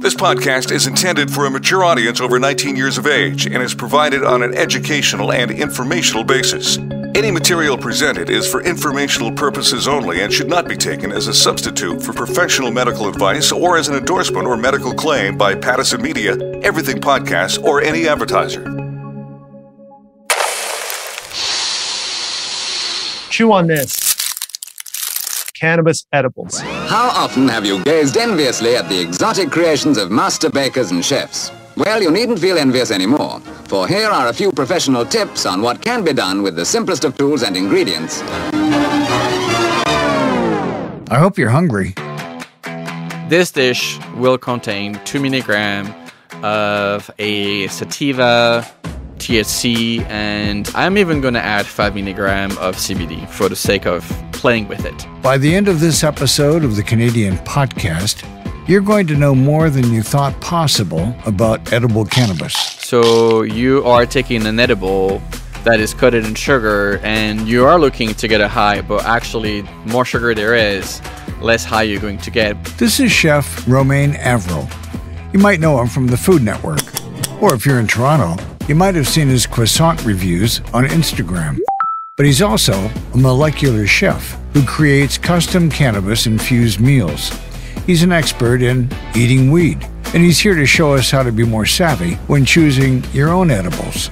This podcast is intended for a mature audience over 19 years of age and is provided on an educational and informational basis. Any material presented is for informational purposes only and should not be taken as a substitute for professional medical advice or as an endorsement or medical claim by Pattison Media, Everything Podcasts, or any advertiser. Chew on this. Cannabis edibles. How often have you gazed enviously at the exotic creations of master bakers and chefs? Well, you needn't feel envious anymore, for here are a few professional tips on what can be done with the simplest of tools and ingredients. I hope you're hungry. This dish will contain 2 milligrams of a sativa, THC, and I'm even going to add 5 milligrams of CBD for the sake of playing with it. By the end of this episode of the Canadian podcast, you're going to know more than you thought possible about edible cannabis. So you are taking an edible that is coated in sugar and you are looking to get a high, but actually more sugar there is, less high you're going to get. This is Chef Romain Avril. You might know him from the Food Network. Or if you're in Toronto, you might have seen his croissant reviews on Instagram. But he's also a molecular chef who creates custom cannabis-infused meals. He's an expert in eating weed, and he's here to show us how to be more savvy when choosing your own edibles.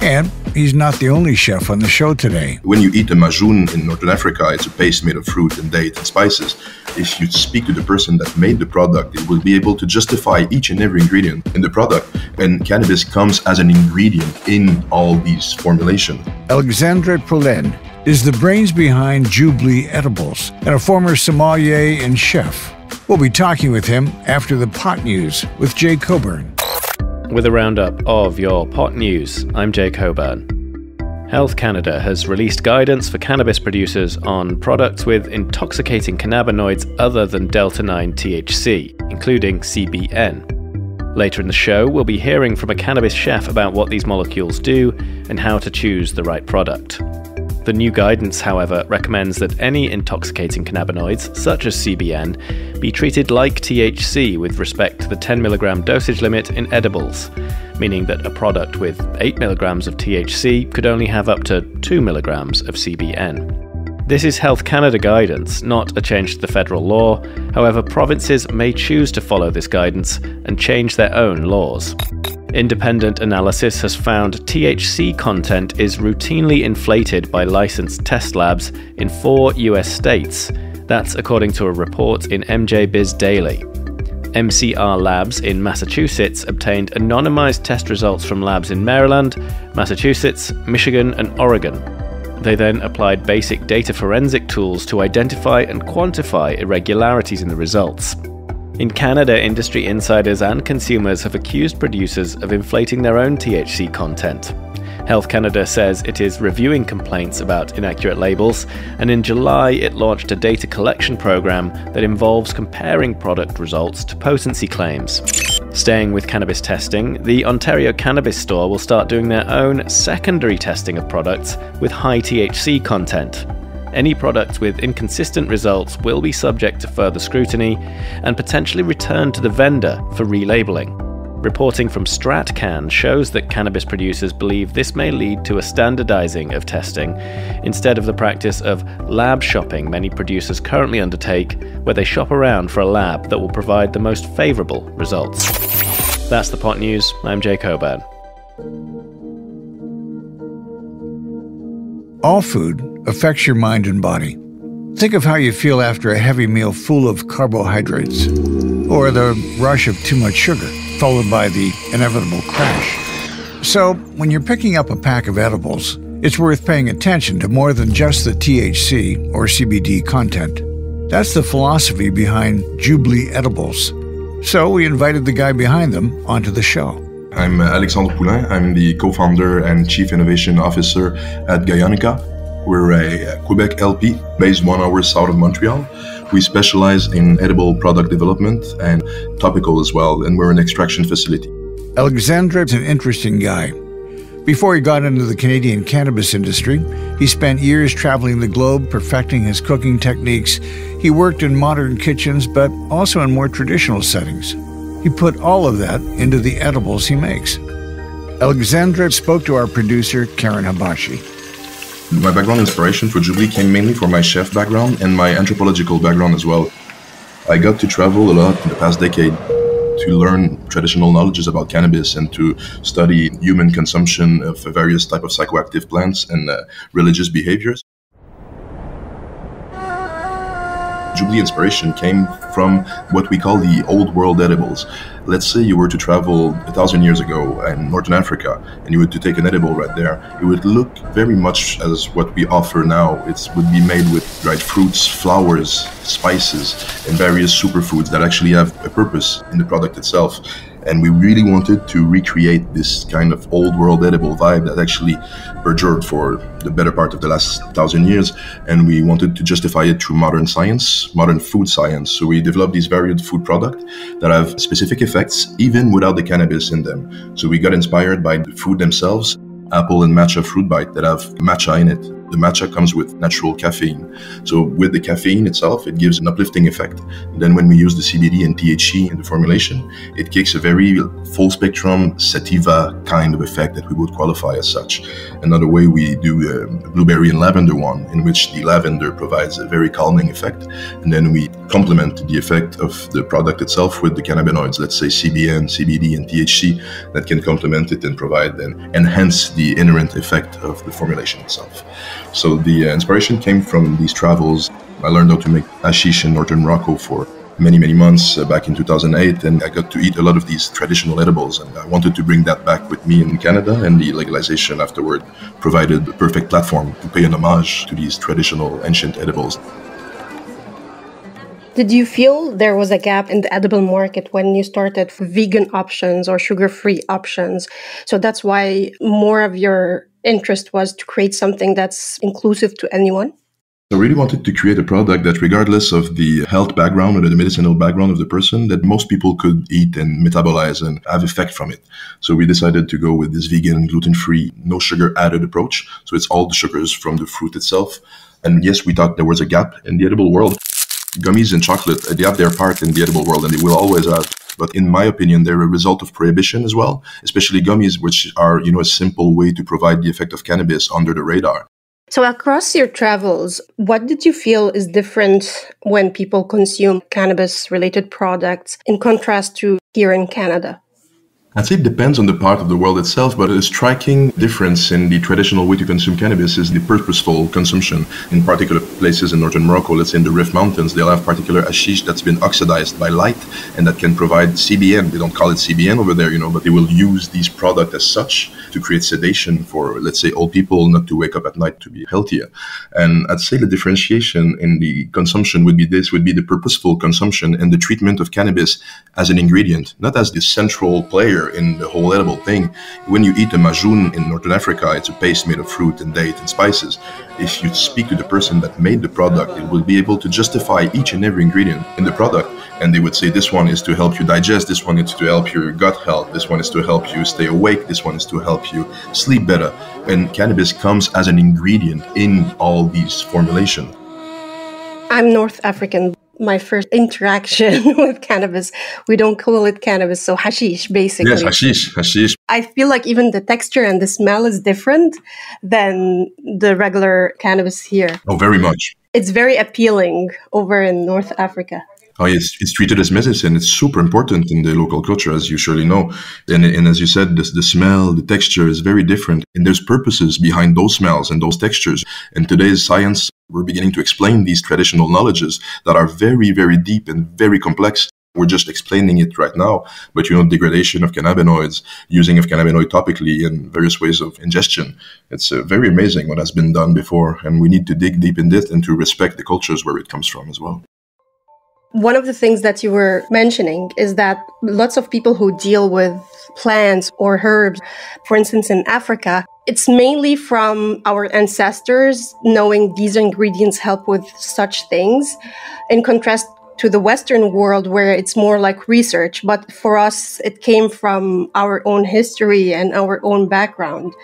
And he's not the only chef on the show today. When you eat a majoun in Northern Africa, it's a paste made of fruit and date and spices. If you speak to the person that made the product, it will be able to justify each and every ingredient in the product. And cannabis comes as an ingredient in all these formulations. Alexandre Poulin is the brains behind Jubilee Edibles and a former sommelier and chef. We'll be talking with him after the pot news with Jay Coburn. With a roundup of your pot news, I'm Jay Coburn. Health Canada has released guidance for cannabis producers on products with intoxicating cannabinoids other than Delta-9 THC, including CBN. Later in the show, we'll be hearing from a cannabis chef about what these molecules do and how to choose the right product. The new guidance, however, recommends that any intoxicating cannabinoids, such as CBN, be treated like THC with respect to the 10 mg dosage limit in edibles, meaning that a product with 8 mg of THC could only have up to 2 mg of CBN. This is Health Canada guidance, not a change to the federal law. However, provinces may choose to follow this guidance and change their own laws. Independent analysis has found THC content is routinely inflated by licensed test labs in 4 US states. That's according to a report in MJ Biz Daily. MCR Labs in Massachusetts obtained anonymized test results from labs in Maryland, Massachusetts, Michigan, and Oregon. They then applied basic data forensic tools to identify and quantify irregularities in the results. In Canada, industry insiders and consumers have accused producers of inflating their own THC content. Health Canada says it is reviewing complaints about inaccurate labels, and in July it launched a data collection program that involves comparing product results to potency claims. Staying with cannabis testing, the Ontario Cannabis Store will start doing their own secondary testing of products with high THC content. Any products with inconsistent results will be subject to further scrutiny and potentially returned to the vendor for relabeling. Reporting from StratCan shows that cannabis producers believe this may lead to a standardizing of testing instead of the practice of lab shopping many producers currently undertake, where they shop around for a lab that will provide the most favorable results. That's the pot news. I'm Jay Coburn. All food affects your mind and body. Think of how you feel after a heavy meal full of carbohydrates, or the rush of too much sugar, followed by the inevitable crash. So, when you're picking up a pack of edibles, it's worth paying attention to more than just the THC or CBD content. That's the philosophy behind Jubilee Edibles. So we invited the guy behind them onto the show. I'm Alexandre Poulin. I'm the co-founder and chief innovation officer at Gayonica. We're a Quebec LP based 1 hour south of Montreal. We specialize in edible product development and topical as well, and we're an extraction facility. Alexandre is an interesting guy. Before he got into the Canadian cannabis industry, he spent years traveling the globe perfecting his cooking techniques. He worked in modern kitchens, but also in more traditional settings. He put all of that into the edibles he makes. Alexandre spoke to our producer, Karen Habashi. My background inspiration for Jubilee came mainly from my chef background and my anthropological background as well. I got to travel a lot in the past decade to learn traditional knowledges about cannabis and to study human consumption of various types of psychoactive plants and religious behaviors. Jubilee inspiration came from what we call the old world edibles. Let's say you were to travel 1,000 years ago in Northern Africa and you were to take an edible right there. It would look very much as what we offer now. It would be made with dried fruits, flowers, spices, and various superfoods that actually have a purpose in the product itself. And we really wanted to recreate this kind of old world edible vibe that actually perdured for the better part of the last 1,000 years. And we wanted to justify it through modern science, modern food science. So we developed these varied food products that have specific effects, even without the cannabis in them. So we got inspired by the food themselves, apple and matcha fruit bite that have matcha in it. The matcha comes with natural caffeine. So with the caffeine itself, it gives an uplifting effect. Then when we use the CBD and THC in the formulation, it kicks a very full spectrum sativa kind of effect that we would qualify as such. Another way we do a blueberry and lavender one, in which the lavender provides a very calming effect. And then we complement the effect of the product itself with the cannabinoids, let's say CBN, CBD, and THC, that can complement it and provide and enhance the inherent effect of the formulation itself. So the inspiration came from these travels. I learned how to make hashish in northern Morocco for many months back in 2008, and I got to eat a lot of these traditional edibles, and I wanted to bring that back with me in Canada, and the legalization afterward provided the perfect platform to pay an homage to these traditional ancient edibles. Did you feel there was a gap in the edible market when you started vegan options or sugar-free options? So that's why more of your interest was to create something that's inclusive to anyone? I really wanted to create a product that, regardless of the health background or the medicinal background of the person, that most people could eat and metabolize and have effect from it. So we decided to go with this vegan, gluten-free, no sugar added approach. So it's all the sugars from the fruit itself. And yes, we thought there was a gap in the edible world. Gummies and chocolate, they have their part in the edible world, and they will always have. But in my opinion, they're a result of prohibition as well, especially gummies, which are, a simple way to provide the effect of cannabis under the radar. So across your travels, what did you feel is different when people consume cannabis-related products in contrast to here in Canada? I'd say it depends on the part of the world itself, but a striking difference in the traditional way to consume cannabis is the purposeful consumption. In particular places in northern Morocco, let's say in the Rift Mountains, they'll have particular hashish that's been oxidized by light and that can provide CBN. They don't call it CBN over there, but they will use these products as such to create sedation for, let's say, old people not to wake up at night to be healthier. And I'd say the differentiation in the consumption would be the purposeful consumption and the treatment of cannabis as an ingredient, not as the central player in the whole edible thing. When you eat a majoun in Northern Africa, it's a paste made of fruit and date and spices. If you speak to the person that made the product, it will be able to justify each and every ingredient in the product. And they would say, this one is to help you digest, this one is to help your gut health, this one is to help you stay awake, this one is to help you sleep better. And cannabis comes as an ingredient in all these formulations. I'm North African. My first interaction with cannabis, we don't call it cannabis, so hashish, basically. Yes, hashish. I feel like even the texture and the smell is different than the regular cannabis here. Oh, very much. It's very appealing over in North Africa. Oh, yes, it's treated as medicine. It's super important in the local culture, as you surely know. And as you said, the smell, the texture is very different. And there's purposes behind those smells and those textures. And today's science, we're beginning to explain these traditional knowledges that are very, very deep and very complex. We're just explaining it right now. But, degradation of cannabinoids, using of cannabinoid topically, and various ways of ingestion. It's very amazing what has been done before. And we need to dig deep in it and to respect the cultures where it comes from as well. One of the things that you were mentioning is that lots of people who deal with plants or herbs, for instance, in Africa, it's mainly from our ancestors knowing these ingredients help with such things, in contrast to the Western world where it's more like research. But for us, it came from our own history and our own background.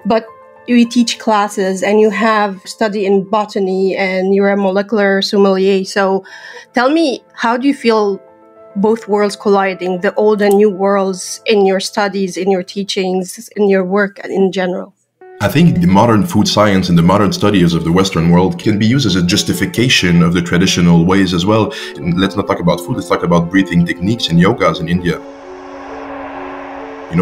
But you teach classes and you have study in botany and you're a molecular sommelier. So tell me, how do you feel both worlds colliding, the old and new worlds, in your studies, in your teachings, in your work in general? I think the modern food science and the modern studies of the Western world can be used as a justification of the traditional ways as well. And let's not talk about food, let's talk about breathing techniques and yogas in India.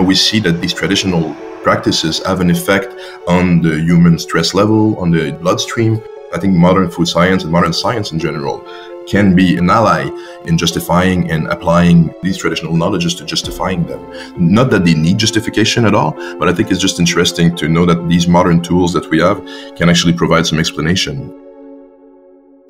We see that these traditional practices have an effect on the human stress level, on the bloodstream. I think modern food science and modern science in general can be an ally in justifying and applying these traditional knowledges to justifying them. Not that they need justification at all, but I think it's just interesting to know that these modern tools that we have can actually provide some explanation.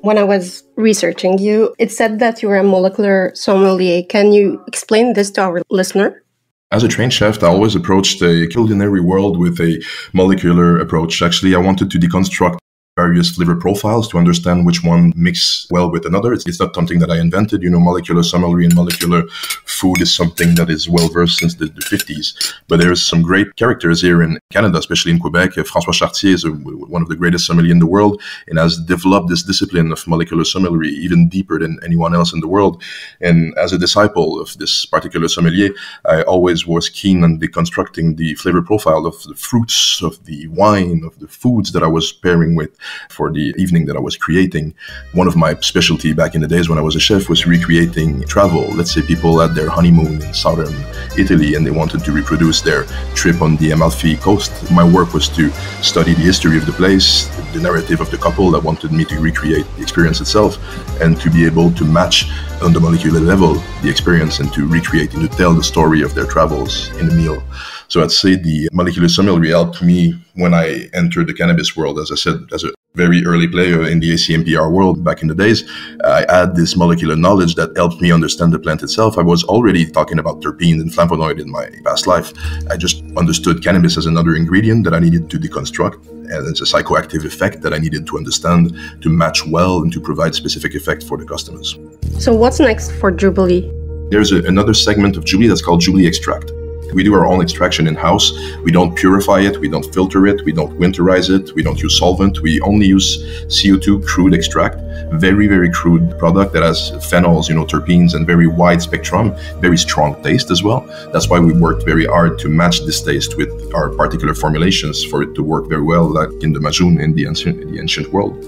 When I was researching you, it said that you were a molecular sommelier. Can you explain this to our listener? As a trained chef, I always approached the culinary world with a molecular approach. Actually, I wanted to deconstruct various flavor profiles to understand which one mix well with another. It's not something that I invented. Molecular sommelier and molecular food is something that is well versed since the 50s. But there's some great characters here in Canada, especially in Quebec. François Chartier is one of the greatest sommeliers in the world and has developed this discipline of molecular sommelier even deeper than anyone else in the world. And as a disciple of this particular sommelier, I always was keen on deconstructing the flavor profile of the fruits, of the wine, of the foods that I was pairing with for the evening that I was creating. One of my specialty back in the days when I was a chef was recreating travel. Let's say people had their honeymoon in southern Italy and they wanted to reproduce their trip on the Amalfi Coast. My work was to study the history of the place, the narrative of the couple that wanted me to recreate the experience itself, and to be able to match on the molecular level the experience and to recreate and to tell the story of their travels in a meal. So I'd say the molecular sommelier helped me when I entered the cannabis world. As I said, as a very early player in the ACMPR world back in the days, I had this molecular knowledge that helped me understand the plant itself. I was already talking about terpenes and flavonoid in my past life. I just understood cannabis as another ingredient that I needed to deconstruct, and it's a psychoactive effect that I needed to understand to match well and to provide specific effect for the customers. So what's next for Jubilee? There's another segment of Jubilee that's called Jubilee Extract. We do our own extraction in-house. We don't purify it, we don't filter it, we don't winterize it, we don't use solvent. We only use CO2 crude extract, very, very crude product that has phenols, terpenes, and very wide spectrum, very strong taste as well. That's why we worked very hard to match this taste with our particular formulations for it to work very well, like in the Majoun in the ancient world.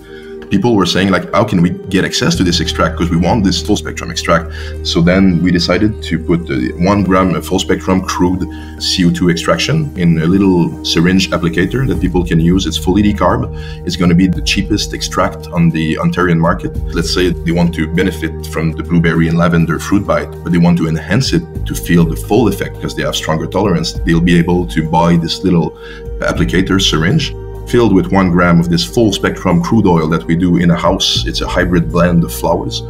People were saying, how can we get access to this extract? Because we want this full spectrum extract. So then we decided to put 1 gram of full spectrum crude CO2 extraction in a little syringe applicator that people can use. It's fully decarb. It's going to be the cheapest extract on the Ontarian market. Let's say they want to benefit from the blueberry and lavender fruit bite, but they want to enhance it to feel the full effect because they have stronger tolerance. They'll be able to buy this little applicator syringe filled with 1 gram of this full spectrum crude oil that we do in a house. It's a hybrid blend of flowers.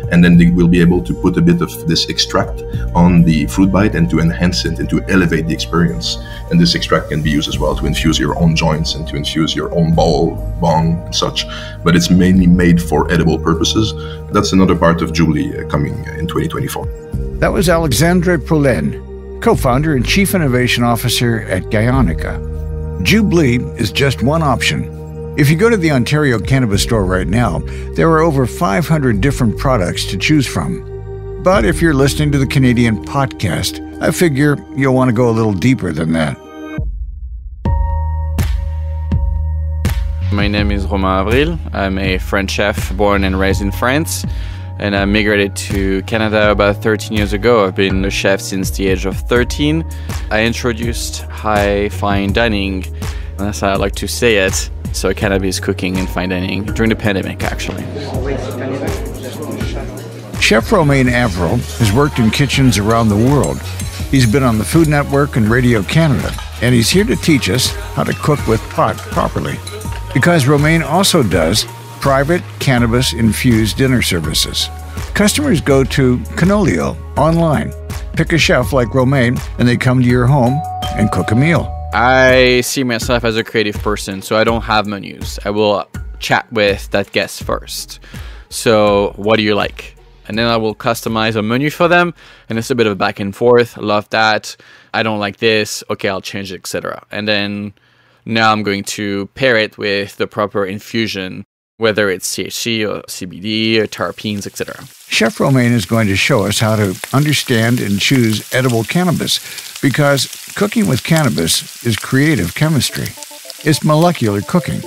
And then they will be able to put a bit of this extract on the fruit bite and to enhance it and to elevate the experience. And this extract can be used as well to infuse your own joints and to infuse your own bowl, bong, and such. But it's mainly made for edible purposes. That's another part of Jubilee coming in 2024. That was Alexandre Poulin, co-founder and chief innovation officer at Guyana. Jubilee is just one option. If you go to the Ontario Cannabis Store right now, there are over 500 different products to choose from. But if you're listening to the Canadian podcast, I figure you'll want to go a little deeper than that. My name is Romain Avril. I'm a French chef born and raised in France, and I migrated to Canada about 13 years ago. I've been a chef since the age of 13. I introduced high fine dining, and that's how I like to say it. So cannabis cooking and fine dining during the pandemic, actually. Chef Romain Avril has worked in kitchens around the world. He's been on the Food Network and Radio Canada, and he's here to teach us how to cook with pot properly. Because Romain also does private cannabis-infused dinner services. Customers go to Canolio online, pick a chef like Romain, and they come to your home and cook a meal. I see myself as a creative person, so I don't have menus. I will chat with that guest first. So, what do you like? And then I will customize a menu for them, and it's a bit of a back and forth. I love that. I don't like this. Okay, I'll change it, etc. And then now I'm going to pair it with the proper infusion. whether it's THC or CBD or terpenes, etc. Chef Romain is going to show us how to understand and choose edible cannabis, because cooking with cannabis is creative chemistry. It's molecular cooking,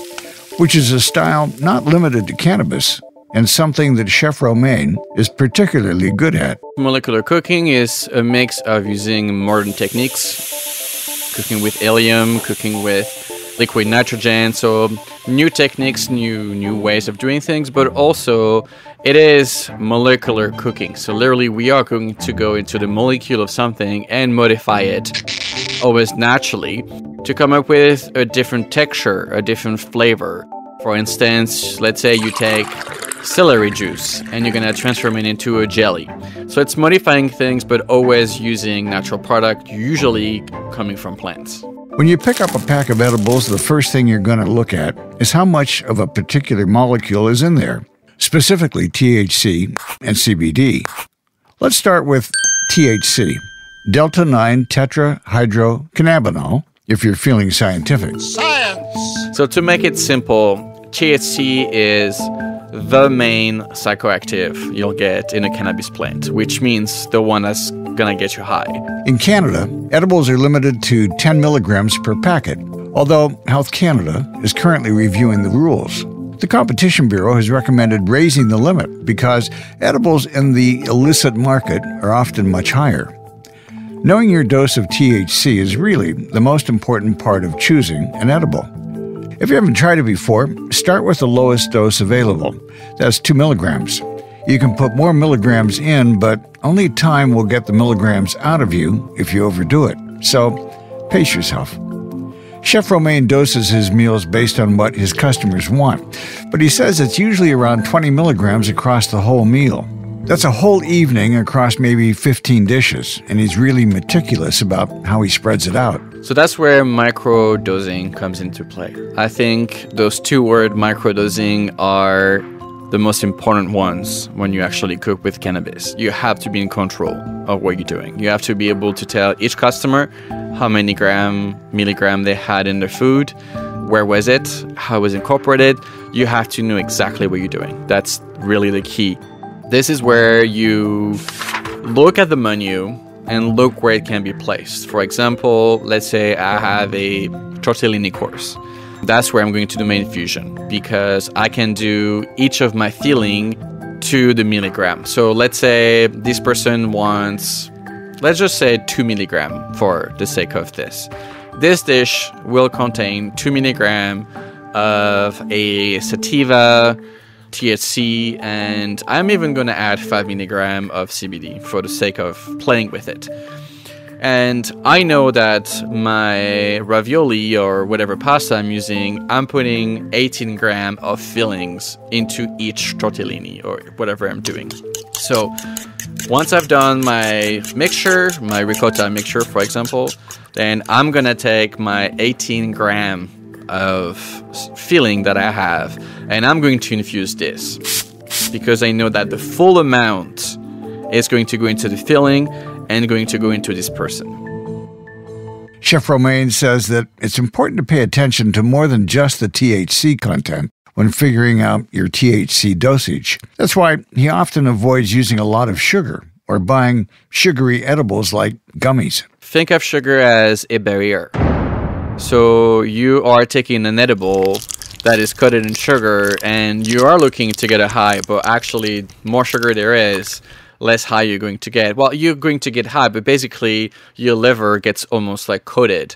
which is a style not limited to cannabis, and something that Chef Romain is particularly good at. Molecular cooking is a mix of using modern techniques, cooking with helium, cooking with liquid nitrogen, so new techniques, new ways of doing things, but also it is molecular cooking. So literally we are going to go into the molecule of something and modify it, always naturally, to come up with a different texture, a different flavor. For instance, let's say you take celery juice and you're gonna transform it into a jelly. So it's modifying things, but always using natural product, usually coming from plants. When you pick up a pack of edibles, the first thing you're going to look at is how much of a particular molecule is in there, specifically THC and CBD. Let's start with THC, delta-9 tetrahydrocannabinol, if you're feeling scientific. Science! So to make it simple, THC is the main psychoactive you'll get in a cannabis plant, which means the one that's gonna get you high. In Canada, edibles are limited to 10 milligrams per packet, although Health Canada is currently reviewing the rules. The Competition Bureau has recommended raising the limit because edibles in the illicit market are often much higher. Knowing your dose of THC is really the most important part of choosing an edible. If you haven't tried it before, start with the lowest dose available. That's 2 milligrams. You can put more milligrams in, but only time will get the milligrams out of you if you overdo it. So, pace yourself. Chef Romain doses his meals based on what his customers want, but he says it's usually around 20 milligrams across the whole meal. That's a whole evening across maybe 15 dishes, and he's really meticulous about how he spreads it out. So that's where micro-dosing comes into play. I think those two words, micro-dosing, are the most important ones when you actually cook with cannabis. You have to be in control of what you're doing. You have to be able to tell each customer how many milligram they had in their food, where was it, how it was incorporated. You have to know exactly what you're doing. That's really the key. This is where you look at the menu and look where it can be placed. For example, let's say I have a tortellini course. That's where I'm going to do my infusion, because I can do each of my filling to the milligram. So let's say this person wants, let's just say 2 milligram for the sake of this. This dish will contain 2 milligram of a sativa, THC, and I'm even going to add 5 milligram of CBD for the sake of playing with it. And I know that my ravioli or whatever pasta I'm using, I'm putting 18 gram of fillings into each tortellini or whatever I'm doing. So once I've done my mixture, my ricotta mixture, for example, then I'm going to take my 18 gram of filling that I have, and I'm going to infuse this because I know that the full amount is going to go into the filling and going to go into this person. Chef Romain says that it's important to pay attention to more than just the THC content when figuring out your THC dosage. That's why he often avoids using a lot of sugar or buying sugary edibles like gummies. Think of sugar as a barrier. So you are taking an edible that is coated in sugar and you are looking to get a high, but actually more sugar there is, less high you're going to get. Well, you're going to get high, but basically your liver gets almost like coated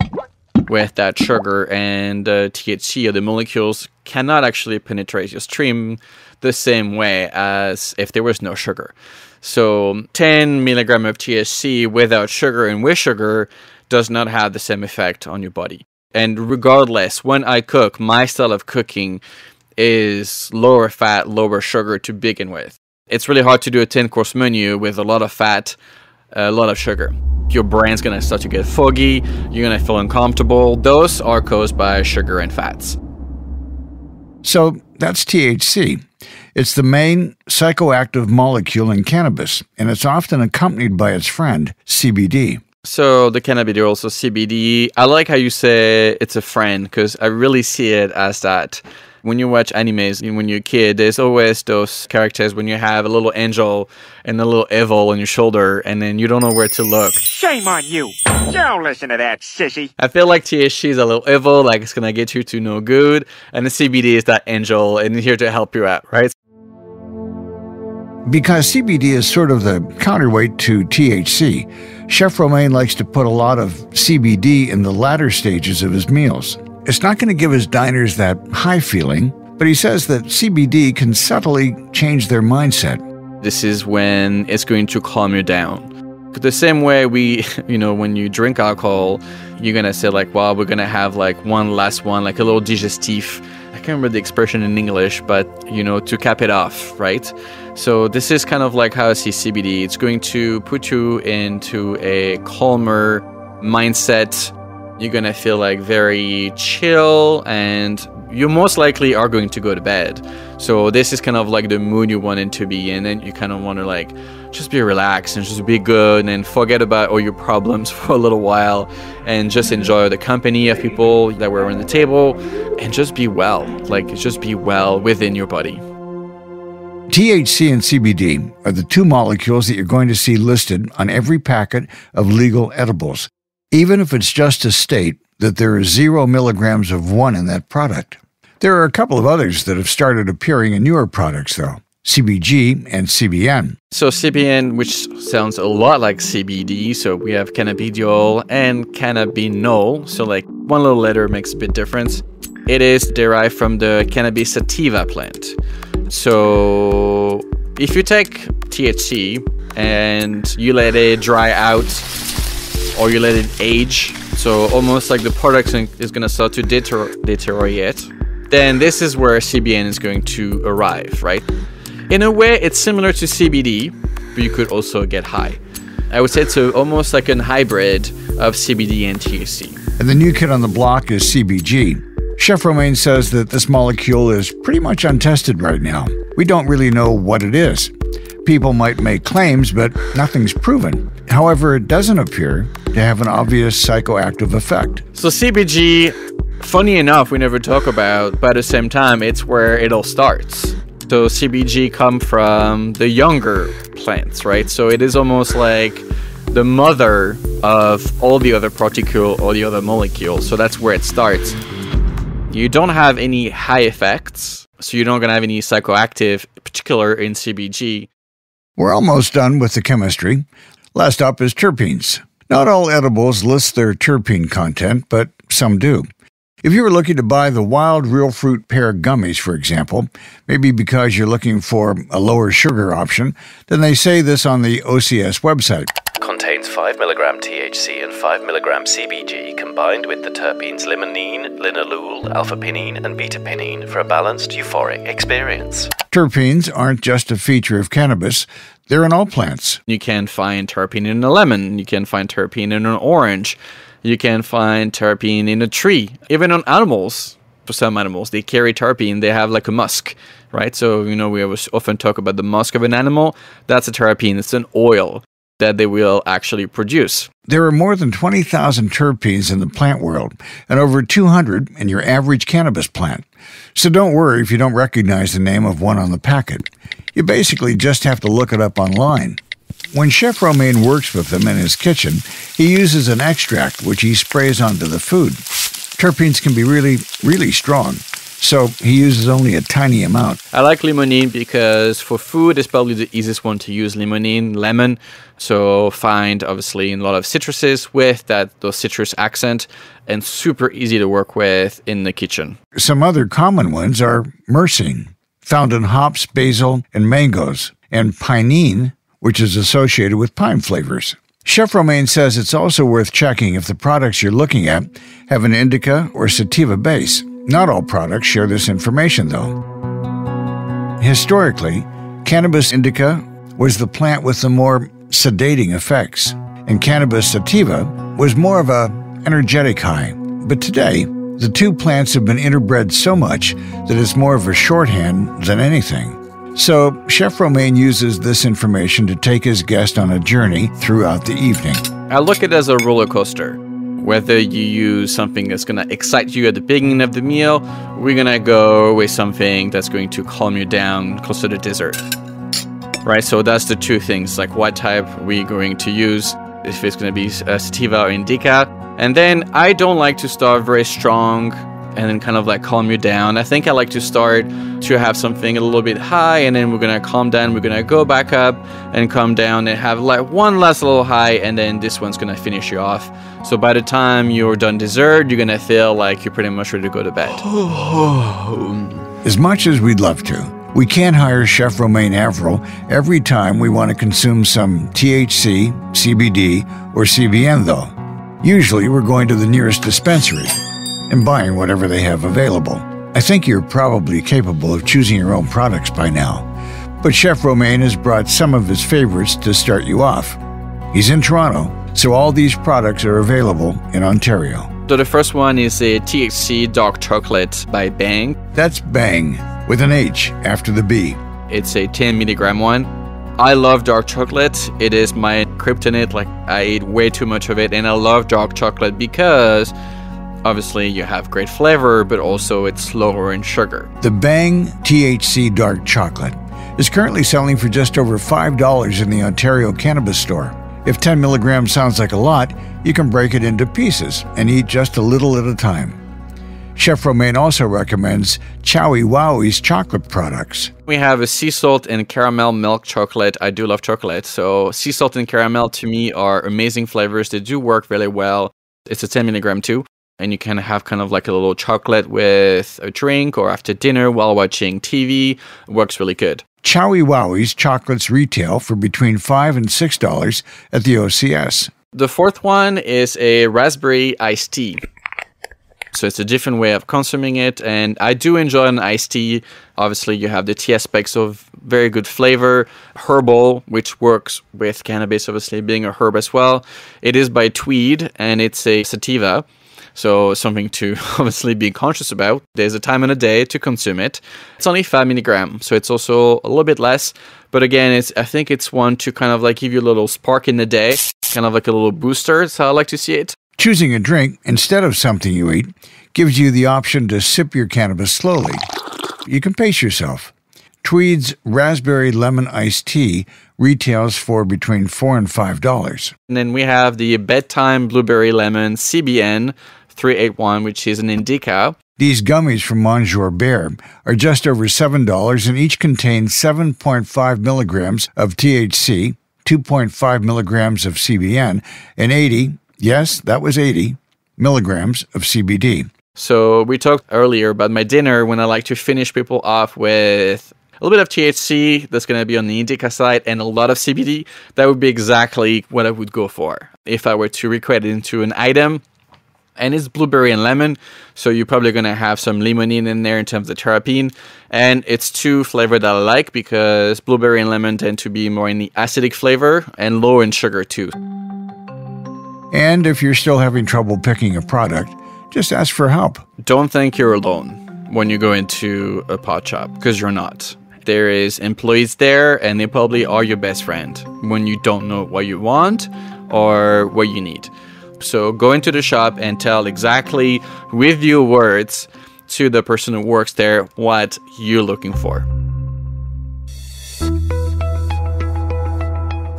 with that sugar, and the THC or the molecules cannot actually penetrate your stream the same way as if there was no sugar. So 10 milligram of THC without sugar and with sugar does not have the same effect on your body. And regardless, when I cook, my style of cooking is lower fat, lower sugar to begin with. It's really hard to do a 10-course menu with a lot of fat, a lot of sugar. Your brain's going to start to get foggy, you're going to feel uncomfortable. Those are caused by sugar and fats. So that's THC. It's the main psychoactive molecule in cannabis, and it's often accompanied by its friend, CBD. So the cannabidiol, also CBD. I like how you say it's a friend, because I really see it as that. When you watch animes, when you're a kid, there's always those characters when you have a little angel and a little evil on your shoulder, and then you don't know where to look. Shame on you. Don't listen to that sissy. I feel like THC is a little evil, like it's gonna get you to no good, and the CBD is that angel and here to help you out, right? Because CBD is sort of the counterweight to THC, Chef Romain likes to put a lot of CBD in the latter stages of his meals. It's not going to give his diners that high feeling, but he says that CBD can subtly change their mindset. This is when it's going to calm you down. The same way when you drink alcohol, you're going to say like, well, we're going to have like one last one, like a little digestif. I can't remember the expression in English, but, to cap it off, right? So this is kind of like how I see CBD. It's going to put you into a calmer mindset. You're going to feel like very chill, and you most likely are going to go to bed. So this is kind of like the mood you want it to be in, and you kind of want to like just be relaxed and just be good and forget about all your problems for a little while and just enjoy the company of people that were on the table and just be well, within your body. THC and CBD are the two molecules that you're going to see listed on every packet of legal edibles, even if it's just to state that there is 0 milligrams of one in that product. There are a couple of others that have started appearing in newer products, though, CBG and CBN. So CBN, which sounds a lot like CBD, so we have cannabidiol and cannabinol, so like one little letter makes a bit difference. It is derived from the Cannabis sativa plant. So if you take THC and you let it dry out or you let it age, so almost like the product is going to start to deteriorate, then this is where CBN is going to arrive, right? In a way, it's similar to CBD, but you could also get high. I would say it's almost like a hybrid of CBD and THC. And the new kid on the block is CBG. Chef Romain says that this molecule is pretty much untested right now. We don't really know what it is. People might make claims, but nothing's proven. However, it doesn't appear to have an obvious psychoactive effect. So CBG, funny enough, we never talk about, but at the same time, it's where it all starts. So CBG come from the younger plants, right? So it is almost like the mother of all the other particles, all the other molecules. So that's where it starts. You don't have any high effects, so you're not going to have any psychoactive, particular in CBG. We're almost done with the chemistry. Last up is terpenes. Not all edibles list their terpene content, but some do. If you were looking to buy the wild real fruit pear gummies, for example, maybe because you're looking for a lower sugar option, then they say this on the OCS website. Contains 5 mg THC and 5 mg CBG combined with the terpenes limonene, linalool, alpha-pinene, and beta-pinene for a balanced, euphoric experience. Terpenes aren't just a feature of cannabis. They're in all plants. You can find terpene in a lemon. You can find terpene in an orange. You can find terpene in a tree. Even on animals, for some animals, they carry terpene. They have like a musk, right? So, we often talk about the musk of an animal. That's a terpene. It's an oil that they will actually produce. There are more than 20,000 terpenes in the plant world and over 200 in your average cannabis plant. So don't worry if you don't recognize the name of one on the packet. You basically just have to look it up online. When Chef Romain works with them in his kitchen, he uses an extract which he sprays onto the food. Terpenes can be really, really strong, so he uses only a tiny amount. I like limonene because for food, it's probably the easiest one to use, limonene, lemon. So find, obviously, a lot of citruses with those citrus accent and super easy to work with in the kitchen. Some other common ones are myrcene, found in hops, basil, and mangoes, and pinene, which is associated with pine flavors. Chef Romain says it's also worth checking if the products you're looking at have an indica or sativa base. Not all products share this information, though. Historically, cannabis indica was the plant with the more sedating effects, and cannabis sativa was more of a energetic high. But today, the two plants have been interbred so much that it's more of a shorthand than anything. So, Chef Romain uses this information to take his guest on a journey throughout the evening. I look at it as a roller coaster. Whether you use something that's going to excite you at the beginning of the meal, we're going to go with something that's going to calm you down close to the dessert. Right, so that's the two things, like what type we're going to use, if it's going to be sativa or indica. And then I don't like to start very strong and then kind of like calm you down. I think I like to start to have something a little bit high, and then we're gonna calm down, we're gonna go back up and calm down and have like one last little high, and then this one's gonna finish you off. So by the time you're done dessert, you're gonna feel like you're pretty much ready to go to bed. As much as we'd love to, we can't hire Chef Romain Avril every time we want to consume some THC, CBD, or CBN though. Usually we're going to the nearest dispensary and buying whatever they have available. I think you're probably capable of choosing your own products by now, but Chef Romain has brought some of his favorites to start you off. He's in Toronto, so all these products are available in Ontario. So the first one is a THC dark chocolate by Bang. That's Bang, with an H after the B. It's a 10 milligram one. I love dark chocolate. It is my kryptonite. Like, I eat way too much of it, and I love dark chocolate because obviously you have great flavor, but also it's lower in sugar. The Bang THC Dark Chocolate is currently selling for just over $5 in the Ontario Cannabis store. If 10 milligrams sounds like a lot, you can break it into pieces and eat just a little at a time. Chef Romain also recommends Chowie Wowie's chocolate products. We have a sea salt and caramel milk chocolate. I do love chocolate, so sea salt and caramel to me are amazing flavors. They do work really well. It's a 10 milligram too. And you can have kind of like a little chocolate with a drink or after dinner while watching TV. It works really good. Chowie Wowie's chocolates retail for between $5 and $6 at the OCS. The fourth one is a raspberry iced tea. So it's a different way of consuming it, and I do enjoy an iced tea. Obviously, you have the tea aspects of very good flavor, herbal, which works with cannabis, obviously being a herb as well. It is by Tweed, and it's a sativa. So something to obviously be conscious about. There's a time in a day to consume it. It's only 5 milligrams, so it's also a little bit less. But again, I think it's one to kind of like give you a little spark in the day, kind of like a little booster. That's how I like to see it. Choosing a drink instead of something you eat gives you the option to sip your cannabis slowly. You can pace yourself. Tweed's Raspberry Lemon Iced Tea retails for between $4 and $5. And then we have the Bedtime Blueberry Lemon CBN 381, which is an indica. These gummies from Monsieur Bear are just over $7 and each contain 7.5 milligrams of THC, 2.5 milligrams of CBN, and 80, yes, that was 80, milligrams of CBD. So we talked earlier about my dinner when I like to finish people off with a little bit of THC that's going to be on the indica side and a lot of CBD. That would be exactly what I would go for if I were to recreate it into an item. And it's blueberry and lemon, so you're probably going to have some limonene in there in terms of terpene. And it's two flavors that I like because blueberry and lemon tend to be more in the acidic flavor and low in sugar too. And if you're still having trouble picking a product, just ask for help. Don't think you're alone when you go into a pot shop, because you're not. There is employees there, and they probably are your best friend when you don't know what you want or what you need. So go into the shop and tell exactly with your words to the person who works there what you're looking for.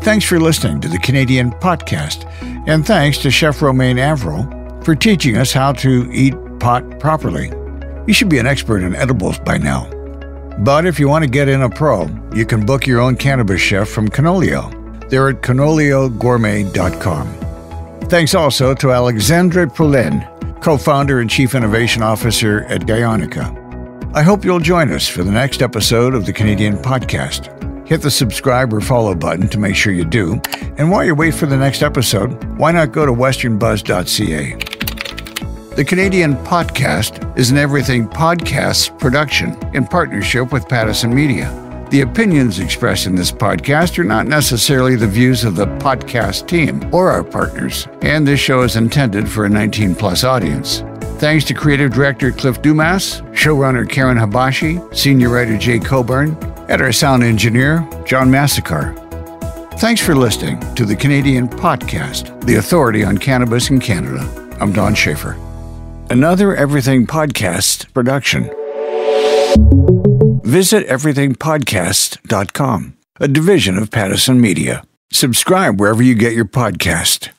Thanks for listening to the Canadian Podcast, and thanks to Chef Romain Avril for teaching us how to eat pot properly. You should be an expert in edibles by now. But if you want to get in a pro, you can book your own cannabis chef from Canolio. They're at canoliogourmet.com. Thanks also to Alexandre Poulin, co-founder and chief innovation officer at Gayonica. I hope you'll join us for the next episode of the Canadian Podcast. Hit the subscribe or follow button to make sure you do. And while you wait for the next episode, why not go to westernbuzz.ca? The Canadian Podcast is an Everything Podcasts production in partnership with Pattison Media. The opinions expressed in this podcast are not necessarily the views of the podcast team or our partners, and this show is intended for a 19-plus audience. Thanks to creative director Cliff Dumas, showrunner Karen Habashi, senior writer Jay Coburn, and our sound engineer John Massacre. Thanks for listening to the Canadian Podcast, the authority on cannabis in Canada. I'm Don Schaefer. Another Everything Podcast production. Visit everythingpodcast.com, a division of Pattison Media. Subscribe wherever you get your podcast.